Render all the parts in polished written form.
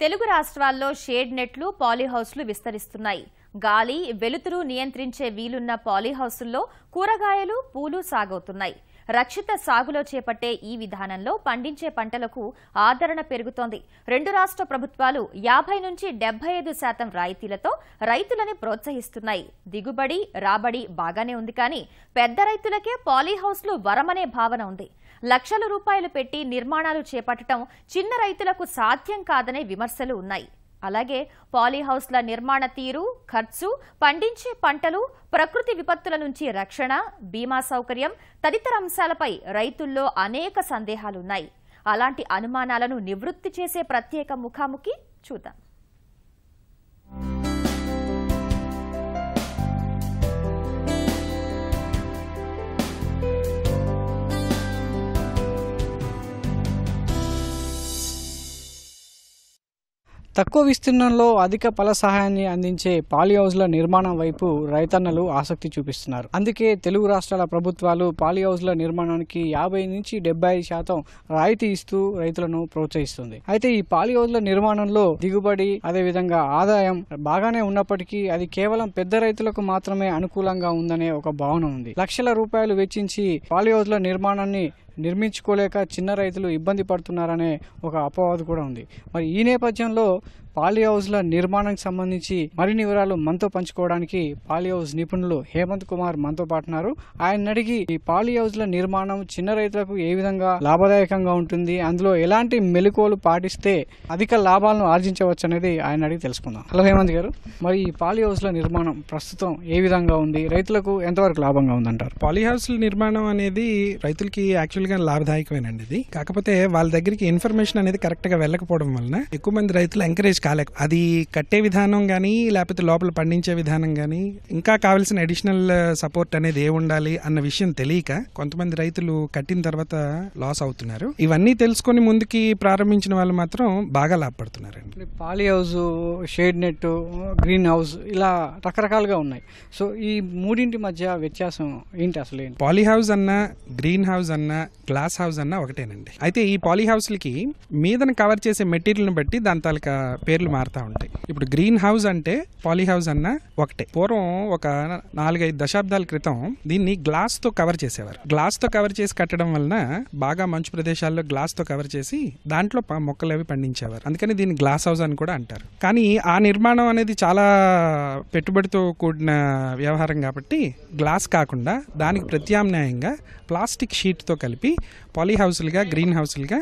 తెలుగు రాష్ట్రాల్లో షేడ్ నెట్లు, పాలీహౌస్లు విస్తరిస్తున్నాయి. గాలి, వెలుతురు నియంత్రించే వీలున్న పాలీహౌస్ల్లో కూరగాయలు, పూలు సాగవుతున్నాయి. రక్షిత సాగులో చేపట్టే ఈ విధానంలో పండించే పంటలకు ఆదరణ పెరుగుతోంది. రెండు రాష్ట్ర ప్రభుత్వాలు 50 నుంచి 75% రాయితీలతో రైతులని ప్రోత్సహిస్తున్నాయి. దిగుబడి, రాబడి బాగానే ఉంది, కానీ పెద్ద రైతులకే పాలీహౌస్లు వరమనే భావన ఉంది. లక్షల రూపాయలు పెట్టి నిర్మాణాలు చేపట్టడం చిన్న రైతులకు సాధ్యం కాదనే విమర్శలు ఉన్నాయి. అలాగే పాలీహౌస్ల నిర్మాణ తీరు, ఖర్చు, పండించే పంటలు, ప్రకృతి విపత్తుల నుంచి రక్షణ, బీమా సౌకర్యం తదితర అంశాలపై రైతుల్లో అనేక సందేహాలున్నాయి. అలాంటి అనుమానాలను నివృత్తి చేసే ప్రత్యేక ముఖాముఖి చూద్దాం. తక్కువ విస్తీర్ణంలో అధిక ఫల సహాయాన్ని అందించే పాలీహౌస్ల నిర్మాణం వైపు రైతన్నలు ఆసక్తి చూపిస్తున్నారు. అందుకే తెలుగు రాష్ట్రాల ప్రభుత్వాలు పాలీహౌస్ల నిర్మాణానికి 50 నుంచి 75% రాయితీ ఇస్తూ రైతులను ప్రోత్సహిస్తుంది. అయితే ఈ పాలీహౌస్ల నిర్మాణంలో దిగుబడి, అదేవిధంగా ఆదాయం బాగానే ఉన్నప్పటికీ అది కేవలం పెద్ద రైతులకు మాత్రమే అనుకూలంగా ఉందనే ఒక భావన ఉంది. లక్షల రూపాయలు వెచ్చించి పాలీహౌస్ల నిర్మాణాన్ని నిర్మించుకోలేక చిన్న రైతులు ఇబ్బంది పడుతున్నారనే ఒక అపవాదు కూడా ఉంది. మరి ఈ నేపథ్యంలో పాలీహౌస్ల నిర్మాణానికి సంబంధించి మరిన్ని వివరాలు మనతో పంచుకోవడానికి పాలీహౌస్ నిపుణులు హేమంత్ కుమార్ మనతో పాటున్నారు. ఆయన అడిగి ఈ పాలీహౌస్ల నిర్మాణం చిన్న రైతులకు ఏ విధంగా లాభదాయకంగా ఉంటుంది, అందులో ఎలాంటి మెలకువలు పాటిస్తే అధిక లాభాలను ఆర్జించవచ్చు అనేది ఆయన అడిగి తెలుసుకుందాం. హలో హేమంత్ గారు, మరి ఈ పాలీహౌస్ల నిర్మాణం ప్రస్తుతం ఏ విధంగా ఉంది, రైతులకు ఎంతవరకు లాభంగా ఉందంటారు? పాలీహౌస్ల నిర్మాణం అనేది రైతులకి యాక్చువల్గా లాభదాయకమేనండి. ఇది కాకపోతే వాళ్ళ దగ్గరికి ఇన్ఫర్మేషన్ అనేది కరెక్ట్ గా వెళ్ళకపోవడం వలన ఎక్కువ మంది రైతులు ఎంకరేజ్ కాలేక, అది కట్టే విధానం గానీ లేకపోతే లోపల పండించే విధానం గానీ ఇంకా కావాల్సిన అడిషనల్ సపోర్ట్ అనేది ఏ ఉండాలి అన్న విషయం తెలియక కొంతమంది రైతులు కట్టిన తర్వాత లాస్ అవుతున్నారు. ఇవన్నీ తెలుసుకొని ముందుకి ప్రారంభించిన వాళ్ళు మాత్రం బాగా లాభపడుతున్నారండి. Polyhouse, shade net, green house ఇలా రకరకాలుగా ఉన్నాయి. సో ఈ మూడింటి మధ్య వ్యత్యాసం ఏంటి అసలు? పాలీహౌస్ అన్నా, గ్రీన్ హౌస్ అన్నా, గ్లాస్ హౌస్ అన్నా ఒకటేనండి. అయితే ఈ పాలీహౌస్లకి మీదన కవర్ చేసే మెటీరియల్ని బట్టి దాని తాలూకా పేర్లు మారుతా ఉంటాయి. ఇప్పుడు గ్రీన్ హౌస్ అంటే పాలీహౌస్ అన్న ఒకటే. పూర్వం ఒక 4-5 దశాబ్దాల క్రితం దీన్ని గ్లాస్ తో కవర్ చేసేవారు. గ్లాస్ తో కవర్ చేసి కట్టడం వలన బాగా మంచు ప్రదేశాల్లో గ్లాస్ తో కవర్ చేసి దాంట్లో మొక్కలు అవి పండించేవారు. అందుకని దీన్ని గ్లాస్ హౌస్ అని కూడా అంటారు. కానీ ఆ నిర్మాణం అనేది చాలా పెట్టుబడితో కూడిన వ్యవహారం కాబట్టి గ్లాస్ కాకుండా దానికి ప్రత్యామ్నాయంగా ప్లాస్టిక్ షీట్ తో కలిపి పాలీహౌస్లుగా, గ్రీన్ హౌస్లుగా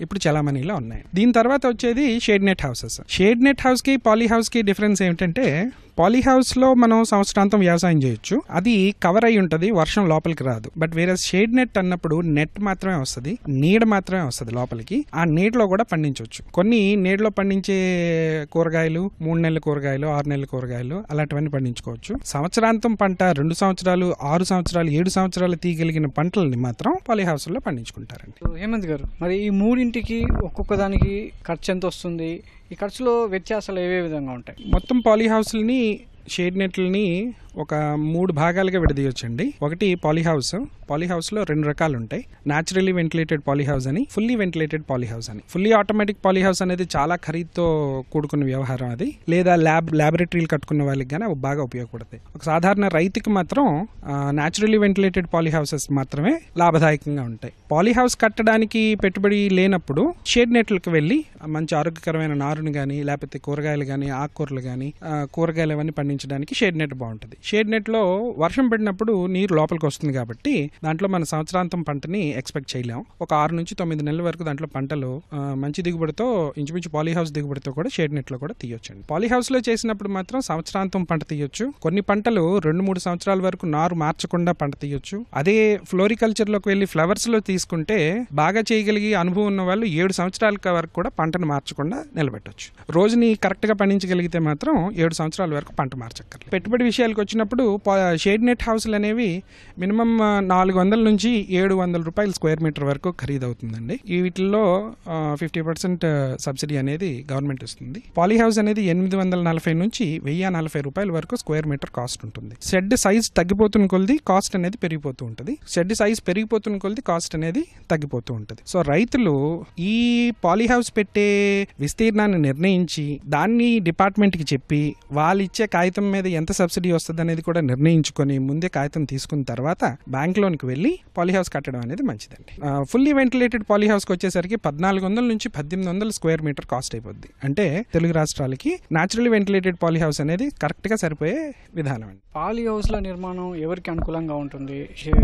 ఇప్పుడు చలామణిలో ఉన్నాయి. దీని తర్వాత వచ్చేది shade net houses. Shade net house కి పాలీహౌస్ కి డిఫరెన్స్ ఏమిటంటే, పాలీహౌస్ లో మనం సంవత్సరాంతం వ్యవసాయం చేయొచ్చు, అది కవర్ అయి ఉంటది, వర్షం లోపలికి రాదు. బట్ వేరే షేడ్ నెట్ అన్నప్పుడు నెట్ మాత్రమే వస్తుంది, నీడ మాత్రమే వస్తుంది లోపలికి. ఆ నీడలో కూడా పండించవచ్చు. కొన్ని నీడలో పండించే కూరగాయలు, 3 నెలల కూరగాయలు, 6 నెలల కూరగాయలు అలాంటివన్నీ పండించుకోవచ్చు. సంవత్సరాంతం పంట 2 సంవత్సరాలు, 6 సంవత్సరాలు, 7 సంవత్సరాలు తీయగలిగిన పంటలని మాత్రం పాలీహౌస్ లో పండించుకుంటారండి. హేమంత్ గారు, మరి ఈ మూడింటికి ఒక్కొక్క దానికి ఖర్చు ఎంత వస్తుంది? ఈ ఖర్చులో వ్యత్యాసాలు ఏ విధంగా ఉంటాయి? మొత్తం పాలీహౌస్లని, షేడ్ నెట్లని ఒక 3 భాగాలుగా విడదీయొచ్చండి. ఒకటి పాలీహౌస్. పాలీహౌస్ లో 2 రకాలు ఉంటాయి. న్యాచురల్లీ వెంటిలేటెడ్ పాలీహౌస్ అని, ఫుల్లీ వెంటిలేటెడ్ పాలీహౌస్ అని. ఫుల్లీ ఆటోమేటిక్ పాలీహౌస్ అనేది చాలా ఖరీదుతో కూడుకున్న వ్యవహారం అది. లేదా ల్యాబొరేటరీలు కట్టుకున్న వాళ్ళకి కానీ అవి బాగా ఉపయోగపడతాయి. ఒక సాధారణ రైతుకి మాత్రం న్యాచురల్లీ వెంటిలేటెడ్ పాలీహౌసెస్ మాత్రమే లాభదాయకంగా ఉంటాయి. పాలీహౌస్ కట్టడానికి పెట్టుబడి లేనప్పుడు షేడ్ నెట్లకు వెళ్ళి మంచి ఆరోగ్యకరమైన నారుని కానీ, లేకపోతే కూరగాయలు కానీ, ఆకుకూరలు కానీ, కూరగాయలు అవన్నీ పండించడానికి షేడ్ నెట్ బాగుంటుంది. షేడ్ నెట్ లో వర్షం పడినప్పుడు నీరు లోపలికి వస్తుంది కాబట్టి దాంట్లో మన సంవత్సరాంతం పంటని ఎక్స్పెక్ట్ చేయలేం. ఒక 6 నుంచి 9 నెలల వరకు దాంట్లో పంటలు మంచి దిగుబడితో, ఇంచుమించు పాలీహౌస్ దిగుబడితో కూడా షేడ్ నెట్ లో కూడా తీయొచ్చండి. పాలీహౌస్ లో చేసినప్పుడు మాత్రం సంవత్సరాంతం పంట తీయొచ్చు. కొన్ని పంటలు 2-3 సంవత్సరాల వరకు నారు మార్చకుండా పంట తీయొచ్చు. అదే ఫ్లోరికల్చర్ లోకి వెళ్ళి ఫ్లవర్స్ లో తీసుకుంటే బాగా చేయగలిగి అనుభవం ఉన్న వాళ్ళు 7 సంవత్సరాల వరకు కూడా పంటను మార్చకుండా నిలబెట్టొచ్చు. రోజుని కరెక్ట్ గా పండించగలిగితే మాత్రం 7 సంవత్సరాల వరకు పంట మార్చక్కర్లేదు. పెట్టుబడి విషయాలకు వచ్చినప్పుడు షేడ్ నెట్ హౌస్లు అనేవి మినిమం 400 నుంచి 700 రూపాయలు స్క్వేర్ మీటర్ వరకు ఖరీదవుతుందండి. వీటిల్లో 50% సబ్సిడీ అనేది గవర్నమెంట్ ఇస్తుంది. పాలీ హౌస్ అనేది 840 నుంచి 1040 రూపాయల వరకు స్క్వేర్ మీటర్ కాస్ట్ ఉంటుంది. షెడ్ సైజ్ తగ్గిపోతున్న కొలది కాస్ట్ అనేది పెరిగిపోతూ ఉంటుంది. షెడ్ సైజ్ పెరిగిపోతున్న కొలది కాస్ట్ అనేది తగ్గిపోతూ ఉంటుంది. సో రైతులు ఈ పాలీ హౌస్ పెట్టే విస్తీర్ణాన్ని నిర్ణయించి దాన్ని డిపార్ట్మెంట్కి చెప్పి వాళ్ళు ఇచ్చే కాగితం మీద ఎంత సబ్సిడీ వస్తుంది అనేది కూడా నిర్ణయించుకొని ముందే కాగితం తీసుకున్న తర్వాత బ్యాంక్ లోన్కి వెళ్ళి పాలీ హౌస్ కట్టడం అనేది మంచిదండి. ఫుల్లీ వెంటిలేటెడ్ పాలీ హౌస్కి వచ్చేసరికి 1400 నుంచి 1800 స్క్వేర్ మీటర్ కాస్ట్ అయిపోద్ది. అంటే తెలుగు రాష్ట్రాలకి న్యాచురల్లీ వెంటిలేటెడ్ పాలీ హౌస్ అనేది కరెక్ట్ గా సరిపోయే విధానం అండి. పాలీ హౌస్ల నిర్మాణం ఎవరికి అనుకూలంగా ఉంటుంది?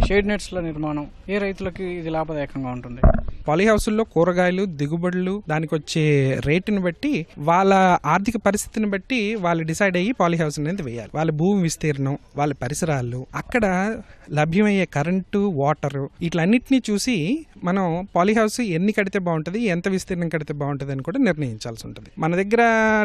షేడ్ నెట్స్ల నిర్మాణం ఏ రైతులకి ఇది లాభదాయకంగా ఉంటుంది? పాలీ హౌస్ల్లో కూరగాయలు దిగుబడులు దానికి వచ్చే రేటుని బట్టి వాళ్ళ ఆర్థిక పరిస్థితిని బట్టి వాళ్ళు డిసైడ్ అయ్యి పాలీ హౌస్ అనేది వేయాలి. వాళ్ళ భూమి విస్తీర్ణం, వాళ్ళ పరిసరాలు, అక్కడ లభ్యమయ్యే కరెంటు, వాటర్, వీటిలన్నింటినీ చూసి మనం పాలీ హౌస్ ఎన్ని కడితే బాగుంటుంది, ఎంత విస్తీర్ణం కడితే బాగుంటుంది అని కూడా నిర్ణయించాల్సి ఉంటుంది. మన దగ్గర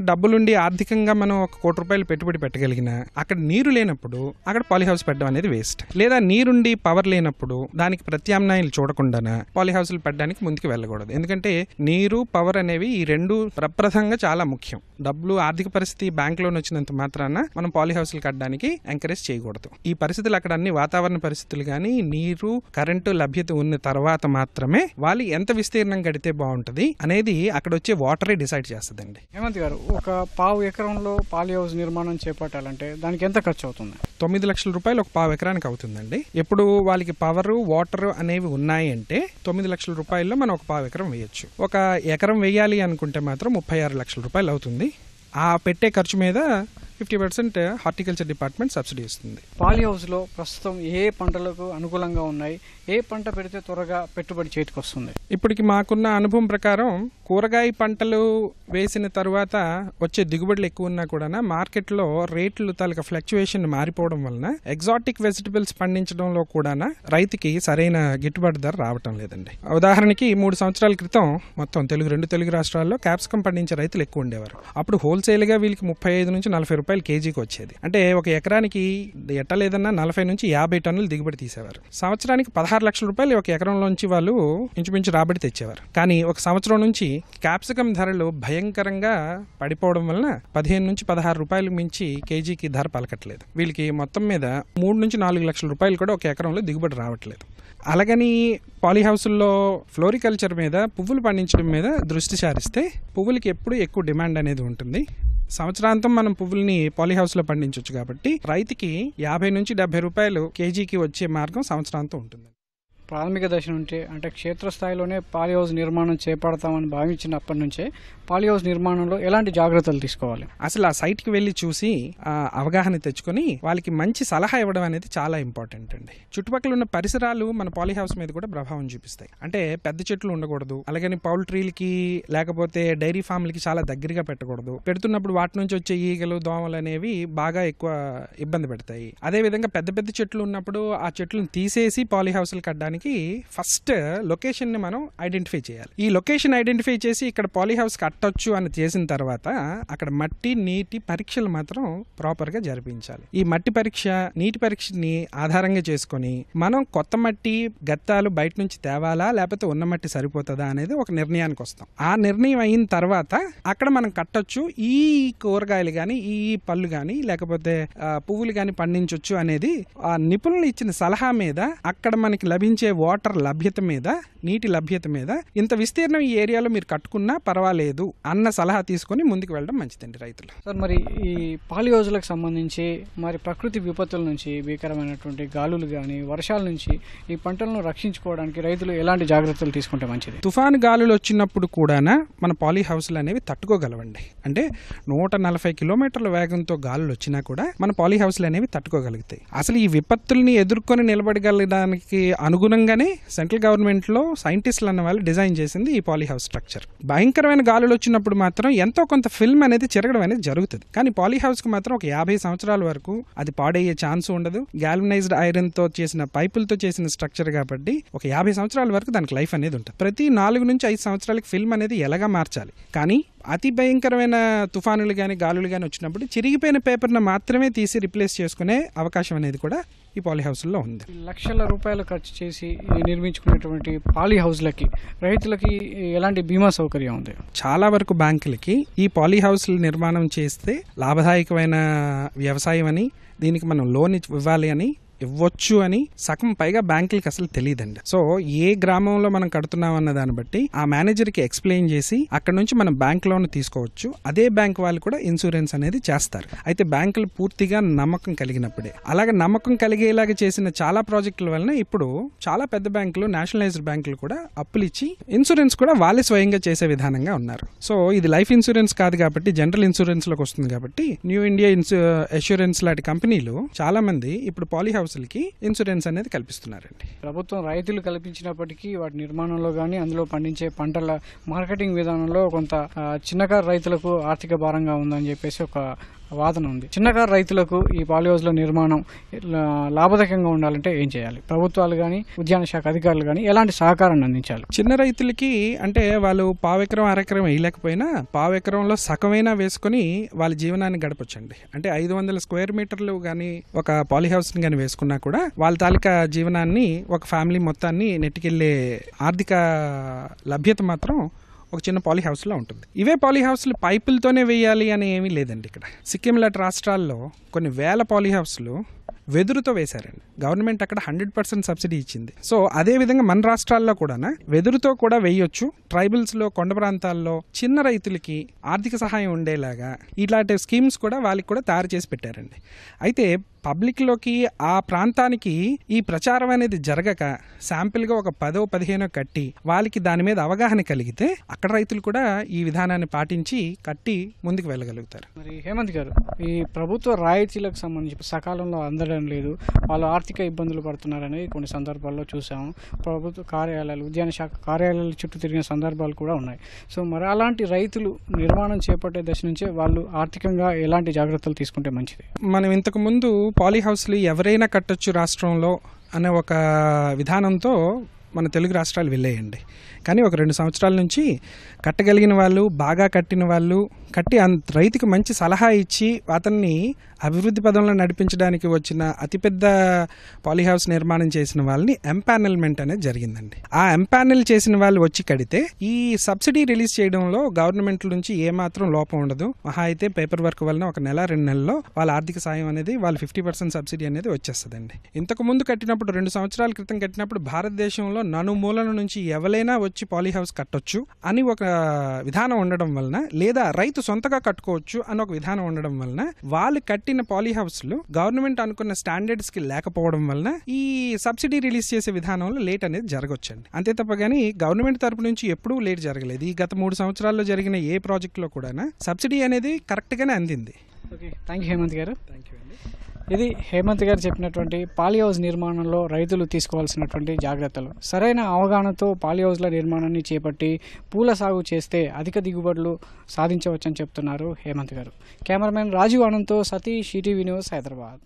డబ్బులుండి ఆర్థికంగా మనం 1 కోటి రూపాయలు పెట్టుబడి పెట్టగలిగిన అక్కడ నీరు లేనప్పుడు అక్కడ పాలీ హౌస్ పెట్టడం అనేది వేస్ట్. లేదా నీరుండి పవర్ లేనప్పుడు దానికి ప్రత్యామ్నాయాలు చూడకుండా పాలీ హౌస్లు పెట్టడానికి ముందుకు వెళ్ళకూడదు. ఎందుకంటే నీరు, పవర్ అనేవి ఈ రెండు ప్రప్రథంగా చాలా ముఖ్యం. డబ్బులు, ఆర్థిక పరిస్థితి బ్యాంక్ లోన్ వచ్చినంత మాత్రాన మనం పాలీ హౌస్లు కట్టడానికి ఎంకరేజ్ చేయకూడదు. ఈ పరిస్థితులు అక్కడ అన్ని వాతావరణ పరిస్థితులు కానీ నీరు, కరెంటు లభ్యత ఉన్న తర్వాత మాత్రమే వాళ్ళు ఎంత విస్తీర్ణం కడితే బాగుంటుంది అనేది అక్కడ వచ్చే వాటరే డిసైడ్ చేస్తుందండి. హేమంత్ గారు, ఒక 1/2 ఎకరంలో పాలీ హౌస్ నిర్మాణం చేపట్టాలంటే దానికి ఎంత ఖర్చు అవుతుంది? 9 లక్షల రూపాయలు ఒక 1/2 ఎకరానికి అవుతుందండి. ఎప్పుడు వాళ్ళకి పవర్, వాటర్ అనేవి ఉన్నాయి అంటే 9 లక్షల రూపాయల్లో మనం ఒక 1/2 ఎకరం వేయొచ్చు. ఒక ఎకరం వేయాలి అనుకుంటే మాత్రం 36 లక్షల రూపాయలు అవుతుంది. ఆ పెట్టే ఖర్చు మీద 50% హార్టికల్చర్ డిపార్ట్మెంట్ సబ్సిడీ ఇస్తుంది. పాలీ హౌస్లో ప్రస్తుతం ఏ పంటలకు అనుకూలంగా ఉన్నాయి? ఏ పంట పెడితే త్వరగా పెట్టుబడి చేతికి వస్తుంది? ఇప్పటికి మాకున్న అనుభవం ప్రకారం కూరగాయ పంటలు వేసిన తర్వాత వచ్చే దిగుబడులు ఎక్కువ ఉన్నా కూడా మార్కెట్లో రేట్లు తాలూకా ఫ్లక్చువేషన్ మారిపోవడం వలన ఎగ్జాటిక్ వెజిటబుల్స్ పండించడంలో కూడా రైతుకి సరైన గిట్టుబాటు ధర రావటం లేదండి. ఉదాహరణకి 3 సంవత్సరాల క్రితం మొత్తం రెండు తెలుగు రాష్ట్రాల్లో క్యాప్సికమ్ పండించే రైతులు ఎక్కువ ఉండేవారు. అప్పుడు హోల్సేల్గా వీళ్ళకి 35 నుంచి 40 రూపాయలు కేజీకి వచ్చేది. అంటే ఒక ఎకరానికి ఎట్ట లేదన్నా 40 నుంచి 50 టన్నులు దిగుబడి తీసేవారు. సంవత్సరానికి 16 లక్షల రూపాయలు ఒక ఎకరంలోంచి వాళ్ళు ఇంచుమించు రాబడి తెచ్చేవారు. కానీ ఒక సంవత్సరం నుంచి క్యాప్సికమ్ ధరలు భయంకరంగా పడిపోవడం వలన 15 నుంచి 16 రూపాయలకు మించి కేజీకి ధర పలకట్లేదు. వీళ్ళకి మొత్తం మీద 3 నుంచి 4 లక్షల రూపాయలు కూడా ఒక ఎకరంలో దిగుబడి రావట్లేదు. అలాగని పాలీ హౌస్ల్లో ఫ్లోరికల్చర్ మీద, పువ్వులు పండించడం మీద దృష్టి సారిస్తే పువ్వులకి ఎప్పుడు ఎక్కువ డిమాండ్ అనేది ఉంటుంది. సంవత్సరాంతం మనం పువ్వుల్ని పాలీ హౌస్లో పండించవచ్చు కాబట్టి రైతుకి 50 నుంచి 70 రూపాయలు కేజీకి వచ్చే మార్గం సంవత్సరాంతం ఉంటుంది. ప్రాథమిక దశ నుంచే అంటే క్షేత్రస్థాయిలోనే పాలీ హౌస్ నిర్మాణం చేపడతామని భావించినప్పటి నుంచే పాలీ హౌస్ నిర్మాణంలో ఎలాంటి జాగ్రత్తలు తీసుకోవాలి? అసలు ఆ సైట్కి వెళ్ళి చూసి అవగాహన తెచ్చుకొని వాళ్ళకి మంచి సలహా ఇవ్వడం అనేది చాలా ఇంపార్టెంట్ అండి. చుట్టుపక్కల ఉన్న పరిసరాలు మన పాలీ హౌస్ మీద కూడా ప్రభావం చూపిస్తాయి. అంటే పెద్ద చెట్లు ఉండకూడదు, అలాగని పౌల్ట్రీలకి లేకపోతే డైరీ ఫామ్లకి చాలా దగ్గరగా పెట్టకూడదు. పెడుతున్నప్పుడు వాటి నుంచి వచ్చే ఈగలు, దోమలు అనేవి బాగా ఎక్కువ ఇబ్బంది పెడతాయి. అదేవిధంగా పెద్ద పెద్ద చెట్లు ఉన్నప్పుడు ఆ చెట్లను తీసేసి పాలీ హౌస్లు కట్టడానికి ఫస్ట్ లొకేషన్ ని మనం ఐడెంటిఫై చేయాలి. ఈ లొకేషన్ ఐడెంటిఫై చేసి ఇక్కడ పాలీ హౌస్ కట్టొచ్చు అని చేసిన తర్వాత అక్కడ మట్టి, నీటి పరీక్షలు మాత్రం ప్రాపర్ గా జరిపించాలి. ఈ మట్టి పరీక్ష, నీటి పరీక్షని ఆధారంగా చేసుకొని మనం కొత్త మట్టి, గత్తాలు బయట నుంచి తేవాలా లేకపోతే ఉన్న మట్టి సరిపోతుందా అనేది ఒక నిర్ణయానికి వస్తాం. ఆ నిర్ణయం అయిన తర్వాత అక్కడ మనం కట్టొచ్చు, ఈ కూరగాయలు కానీ, ఈ పళ్ళు కానీ, లేకపోతే పువ్వులు కానీ పండించవచ్చు అనేది ఆ నిపుణులు ఇచ్చిన సలహా మీద, అక్కడ మనకి లభించే వాటర్ లభ్యత మీద, నీటి లభ్యత మీద, ఇంత విస్తీర్ణం ఈ ఏరియాలో మీరు కట్టుకున్నా పర్వాలేదు అన్న సలహా తీసుకొని ముందుకు వెళ్ళడం మంచిదండి రైతులు. సార్, మరి ఈ పాలీ హౌస్లకు సంబంధించి మరి ప్రకృతి విపత్తుల నుంచి, భీకరమైనటువంటి గాలులు కానీ, వర్షాల నుంచి ఈ పంటలను రక్షించుకోవడానికి రైతులు ఎలాంటి జాగ్రత్తలు తీసుకుంటే మంచిది? తుఫాను గాలులు వచ్చినప్పుడు కూడా మన పాలీ హౌస్లు అనేవి తట్టుకోగలవండి. అంటే 140 కిలోమీటర్ల వేగంతో గాలులు వచ్చినా కూడా మన పాలీ హౌస్లు అనేవి తట్టుకోగలుగుతాయి. అసలు ఈ విపత్తుల్ని ఎదుర్కొని నిలబడగలడానికి అనుగుణంగానే సెంట్రల్ గవర్నమెంట్ లో సైంటిస్టులు అన్న వాళ్ళు డిజైన్ చేసింది ఈ పాలీ హౌస్ స్ట్రక్చర్. భయంకరమైన గాలులు వచ్చినప్పుడు మాత్రం ఎంతో కొంత ఫిల్మ్ అనేది చెరగడం అనేది జరుగుతుంది. కానీ పాలీ హౌస్ కు మాత్రం ఒక 50 సంవత్సరాల వరకు అది పాడయ్యే ఛాన్స్ ఉండదు. గాల్వనైజ్డ్ ఐరన్ తో చేసిన పైపులతో చేసిన స్ట్రక్చర్ కాబట్టి ఒక 50 సంవత్సరాల వరకు దానికి లైఫ్ అనేది ఉంటుంది. ప్రతి 4 నుంచి 5 సంవత్సరాలకి ఫిల్మ్ అనేది ఎలాగా మార్చాలి. కానీ అతి భయంకరమైన తుఫానులు కానీ గాలులు కానీ వచ్చినప్పుడు చిరిగిపోయిన పేపర్ను మాత్రమే తీసి రిప్లేస్ చేసుకునే అవకాశం అనేది కూడా ఈ పాలీ హౌస్లో ఉంది. లక్షల రూపాయలు ఖర్చు చేసి నిర్మించుకునేటువంటి పాలీ హౌస్లకి రైతులకి ఎలాంటి బీమా సౌకర్యం ఉంది? చాలా వరకు బ్యాంకులకి ఈ పాలీ హౌస్ల నిర్మాణం చేస్తే లాభదాయకమైన వ్యవసాయం అని, దీనికి మనం లోన్ ఇవ్వాలి అని, ఇవ్వచ్చు అని సగం పైగా బ్యాంకులకి అసలు తెలియదండి. సో ఏ గ్రామంలో మనం కడుతున్నాం అన్న దాన్ని బట్టి ఆ మేనేజర్కి ఎక్స్ప్లెయిన్ చేసి అక్కడ నుంచి మనం బ్యాంక్ లోన్ తీసుకోవచ్చు. అదే బ్యాంక్ వాళ్ళు కూడా ఇన్సూరెన్స్ అనేది చేస్తారు. అయితే బ్యాంకులు పూర్తిగా నమ్మకం కలిగినప్పుడే. అలాగే నమ్మకం కలిగేలాగా చేసిన చాలా ప్రాజెక్టుల వలన ఇప్పుడు చాలా పెద్ద బ్యాంకులు, నేషనలైజ్డ్ బ్యాంకులు కూడా అప్పులు ఇచ్చి ఇన్సూరెన్స్ కూడా వాళ్ళే స్వయంగా చేసే విధానంగా ఉన్నారు. సో ఇది లైఫ్ ఇన్సూరెన్స్ కాదు కాబట్టి జనరల్ ఇన్సూరెన్స్ లోకి వస్తుంది కాబట్టి న్యూ ఇండియా అష్యూరెన్స్ లాంటి కంపెనీలు చాలా మంది ఇప్పుడు పాలీ హౌస్లకి ఇన్సూరెన్స్ అనేది కల్పిస్తున్నారండి. ప్రభుత్వం రైతులు కల్పించినప్పటికీ వాటి నిర్మాణంలో కానీ అందులో పండించే పంటల మార్కెటింగ్ విధానంలో కొంత చిన్నకారు రైతులకు ఆర్థిక భారంగా ఉందని చెప్పేసి ఒక వాదన ఉంది. చిన్నకారు రైతులకు ఈ పాలీ హౌస్ల నిర్మాణం లాభదాయకంగా ఉండాలంటే ఏం చేయాలి? ప్రభుత్వాలు కానీ ఉద్యాన శాఖ అధికారులు కానీ ఎలాంటి సహకారాన్ని అందించాలి? చిన్న రైతులకి అంటే వాళ్ళు పావెకరం అరెకరం వేయలేకపోయినా పావెకరంలో సగమైనా వేసుకుని వాళ్ళ జీవనాన్ని గడపొచ్చండి. అంటే 500 స్క్వేర్ మీటర్లు కానీ ఒక పాలీ హౌస్ కానీ వేసుకున్నా కూడా వాళ్ళ తాలూకా జీవనాన్ని, ఒక ఫ్యామిలీ మొత్తాన్ని నెట్టుకెళ్లే ఆర్థిక లభ్యత మాత్రం ఒక చిన్న పాలీ హౌస్లో ఉంటుంది. ఇవే పాలీ హౌస్లు పైపులతోనే వేయాలి అని ఏమీ లేదండి. ఇక్కడ సిక్కిం లాంటి రాష్ట్రాల్లో కొన్ని వేల పాలీ హౌస్లు వెదురుతో వేశారండి. గవర్నమెంట్ అక్కడ 100% సబ్సిడీ ఇచ్చింది. సో అదే విధంగా మన రాష్ట్రాల్లో కూడా వెదురుతో కూడా వేయొచ్చు. ట్రైబల్స్లో, కొండ ప్రాంతాల్లో చిన్న రైతులకి ఆర్థిక సహాయం ఉండేలాగా ఇలాంటి స్కీమ్స్ కూడా వాళ్ళకి కూడా తయారు చేసి పెట్టారండి. అయితే పబ్లిక్లోకి ఆ ప్రాంతానికి ఈ ప్రచారం అనేది జరగక శాంపిల్గా ఒక 10-15 కట్టి వాళ్ళకి దాని మీద అవగాహన కలిగితే అక్కడ రైతులు కూడా ఈ విధానాన్ని పాటించి కట్టి ముందుకు వెళ్ళగలుగుతారు. మరి హేమంత్ గారు, ఈ ప్రభుత్వ రాయితీలకు సంబంధించి సకాలంలో అందడం లేదు, వాళ్ళు ఆర్థిక ఇబ్బందులు పడుతున్నారనేది కొన్ని సందర్భాల్లో చూసాము. ప్రభుత్వ కార్యాలయాలు, ఉద్యాన శాఖ కార్యాలయాల చుట్టూ తిరిగిన సందర్భాలు కూడా ఉన్నాయి. సో మరి అలాంటి రైతులు నిర్మాణం చేపట్టే దశ నుంచే వాళ్ళు ఆర్థికంగా ఎలాంటి జాగ్రత్తలు తీసుకుంటే మంచిది? మనం ఇంతకు ముందు పాలీ హౌస్లు ఎవరైనా కట్టొచ్చు రాష్ట్రంలో అనే ఒక విధానంతో మన తెలుగు రాష్ట్రాలు వెళ్ళేయండి. కానీ ఒక 2 సంవత్సరాల నుంచి కట్టగలిగిన వాళ్ళు, బాగా కట్టిన వాళ్ళు, కట్టి రైతుకి మంచి సలహా ఇచ్చి అతన్ని అభివృద్ధి పదంలో నడిపించడానికి వచ్చిన అతిపెద్ద పాలీ హౌస్ నిర్మాణం చేసిన వాళ్ళని ఎంపానల్మెంట్ అనేది జరిగిందండి. ఆ ఎంపానల్ చేసిన వాళ్ళు వచ్చి కడితే ఈ సబ్సిడీ రిలీజ్ చేయడంలో గవర్నమెంట్ నుంచి ఏమాత్రం లోపం ఉండదు. మహా అయితే పేపర్ వర్క్ వలన ఒక 1-2 నెలల్లో వాళ్ళ ఆర్థిక సాయం అనేది వాళ్ళు 50% సబ్సిడీ అనేది వచ్చేస్తుందండి. ఇంతకు ముందు కట్టినప్పుడు 2 సంవత్సరాల క్రితం కట్టినప్పుడు భారతదేశంలో నలుమూలల నుంచి ఎవరైనా వచ్చి పాలీ హౌస్ కట్టొచ్చు అని ఒక విధానం ఉండడం వలన, లేదా రైతు సొంతగా కట్టుకోవచ్చు అని ఒక విధానం ఉండడం వలన వాళ్ళు కట్టిన పాలీ హౌస్లు గవర్నమెంట్ అనుకున్న స్టాండర్డ్స్ కి లేకపోవడం వలన ఈ సబ్సిడీ రిలీజ్ చేసే విధానంలో లేట్ అనేది జరగొచ్చండి. అంతే తప్ప కానీ గవర్నమెంట్ తరపు నుంచి ఎప్పుడూ లేట్ జరగలేదు. ఈ గత 3 సంవత్సరాల్లో జరిగిన ఏ ప్రాజెక్ట్ లో కూడా సబ్సిడీ అనేది కరెక్ట్ గానే అందింది. ఓకే, థ్యాంక్ యూ హేమంత్ గారు. థ్యాంక్ యూ అండి. ఇది హేమంత్ గారు చెప్పినటువంటి పాలీ హౌస్ నిర్మాణంలో రైతులు తీసుకోవాల్సినటువంటి జాగ్రత్తలు. సరైన అవగాహనతో పాలీ హౌస్ల నిర్మాణాన్ని చేపట్టి పూల సాగు చేస్తే అధిక దిగుబడులు సాధించవచ్చని చెప్తున్నారు హేమంత్ గారు. కెమెరామెన్ రాజీవ్ ఆనంద్తో సతీష్, ఈటీవీ న్యూస్, హైదరాబాద్.